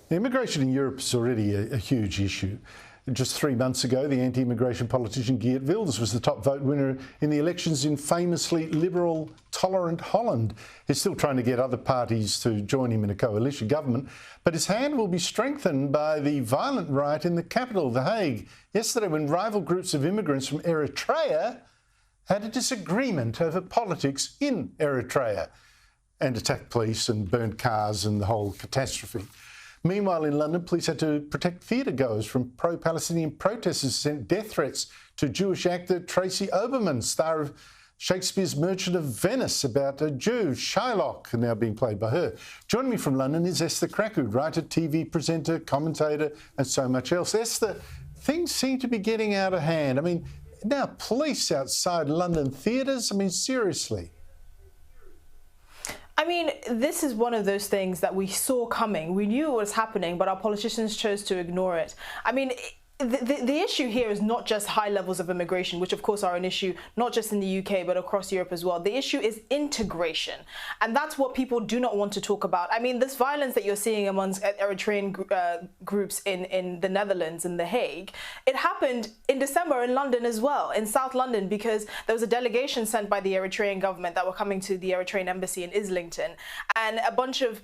Immigration in Europe is already a huge issue. Just 3 months ago, the anti-immigration politician Geert Wilders was the top vote winner in the elections in famously liberal, tolerant Holland. He's still trying to get other parties to join him in a coalition government, but his hand will be strengthened by the violent riot in the capital, The Hague, yesterday when rival groups of immigrants from Eritrea had a disagreement over politics in Eritrea and attacked police and burnt cars and the whole catastrophe. Meanwhile, in London, police had to protect theatre-goers from pro-Palestinian protesters who sent death threats to Jewish actor Tracy Oberman, star of Shakespeare's Merchant of Venice, about a Jew, Shylock, now being played by her. Joining me from London is Esther Krakue, writer, TV presenter, commentator and so much else. Esther, things seem to be getting out of hand. I mean, now police outside London theatres? I mean, seriously. I mean, this is one of those things that we saw coming. We knew it was happening, but our politicians chose to ignore it. I mean, the issue here is not just high levels of immigration, which of course are an issue not just in the UK but across Europe as well. The issue is integration, and that's what people do not want to talk about. I mean, this violence that you're seeing amongst Eritrean groups in the Netherlands, in The Hague, it happened in December in London as well, in South London, because there was a delegation sent by the Eritrean government that were coming to the Eritrean embassy in Islington, and a bunch of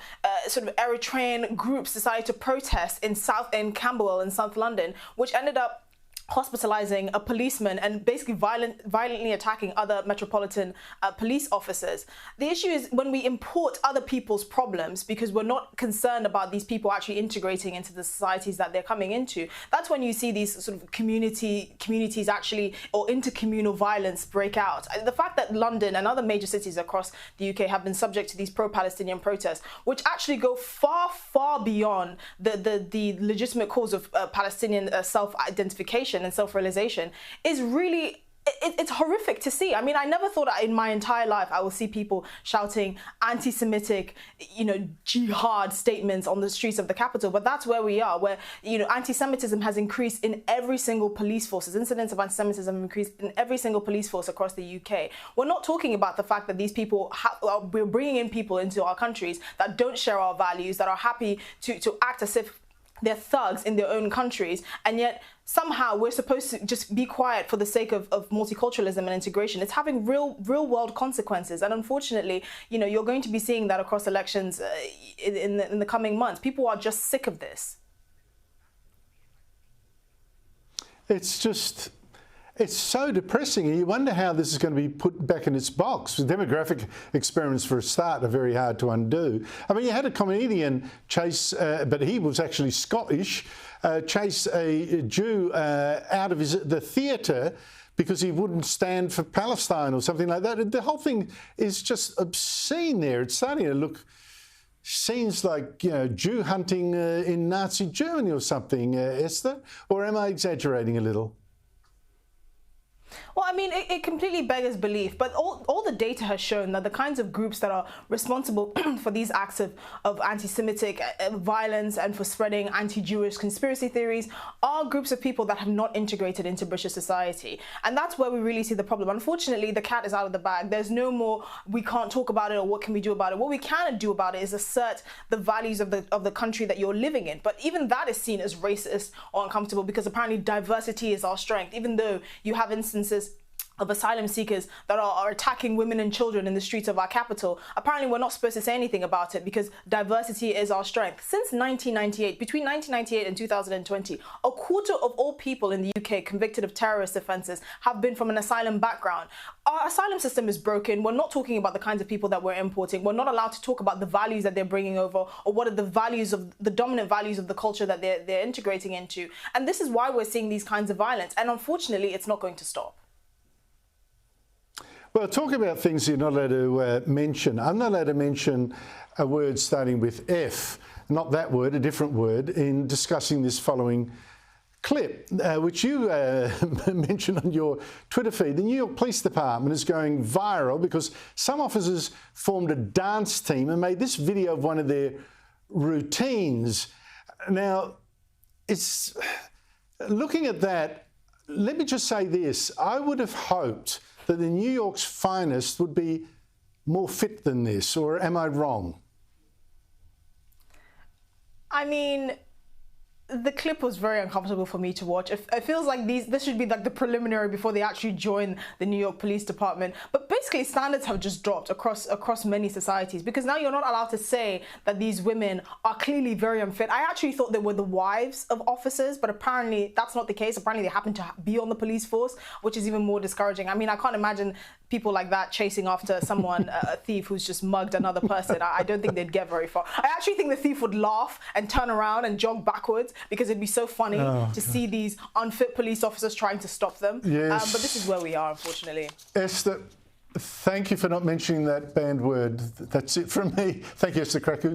sort of Eritrean groups decided to protest in Camberwell in South London, which ended up hospitalizing a policeman and basically violently attacking other metropolitan police officers. The issue is when we import other people's problems because we're not concerned about these people actually integrating into the societies that they're coming into. That's when you see these sort of communities actually, or intercommunal violence break out. The fact that London and other major cities across the UK have been subject to these pro-Palestinian protests, which actually go far, far beyond the legitimate cause of Palestinian self-identification and self-realization, is really, it's horrific to see. I mean, I never thought in my entire life I will see people shouting anti-Semitic, jihad statements on the streets of the capital, but that's where we are, where, anti-Semitism has increased in every single police force. Incidents of anti-Semitism have increased in every single police force across the UK. We're not talking about the fact that these people, we're bringing in people into our countries that don't share our values, that are happy to act as if they're thugs in their own countries, and yet somehow we're supposed to just be quiet for the sake of multiculturalism and integration. It's having real world consequences, and unfortunately, you're going to be seeing that across elections in the coming months. People are just sick of this. It's so depressing, and you wonder how this is going to be put back in its box. The demographic experiments, for a start, are very hard to undo. I mean, you had a comedian chase, but he was actually Scottish, chase a Jew out of the theatre because he wouldn't stand for Palestine or something like that. The whole thing is just obscene there. It's starting to look scenes like, Jew hunting in Nazi Germany or something, Esther? Or am I exaggerating a little? Well, I mean, it completely beggars belief, but all the data has shown that the kinds of groups that are responsible for these acts of anti-Semitic violence and for spreading anti-Jewish conspiracy theories are groups of people that have not integrated into British society. And that's where we really see the problem. Unfortunately, the cat is out of the bag. There's no more, we can't talk about it, or what can we do about it? What we can do about it is assert the values of the country that you're living in. But even that is seen as racist or uncomfortable, because apparently diversity is our strength, even though you have instances of asylum seekers that are attacking women and children in the streets of our capital. Apparently we're not supposed to say anything about it because diversity is our strength. Since 1998, between 1998 and 2020, a quarter of all people in the UK convicted of terrorist offences have been from an asylum background. Our asylum system is broken. We're not talking about the kinds of people that we're importing. We're not allowed to talk about the values that they're bringing over, or what are the values of the dominant values of the culture that they're integrating into. And this is why we're seeing these kinds of violence. And unfortunately, it's not going to stop. Well, talk about things you're not allowed to mention. I'm not allowed to mention a word starting with F, not that word, a different word, in discussing this following clip, which you mentioned on your Twitter feed. The New York Police Department is going viral because some officers formed a dance team and made this video of one of their routines. Now, it's looking at that, let me just say this. I would have hoped that the New York's finest would be more fit than this, or am I wrong? I mean, the clip was very uncomfortable for me to watch. It feels like this should be like the preliminary before they actually join the New York Police Department. But basically, standards have just dropped across many societies, because now you're not allowed to say that these women are clearly very unfit. I actually thought they were the wives of officers, but apparently that's not the case. Apparently they happen to be on the police force, which is even more discouraging. I mean, I can't imagine people like that chasing after someone, a thief who's just mugged another person. I don't think they'd get very far. I actually think the thief would laugh and turn around and jog backwards, because it'd be so funny to see these unfit police officers trying to stop them. Yes. But this is where we are, unfortunately. Esther, thank you for not mentioning that banned word. That's it from me. Thank you, Esther Krakue.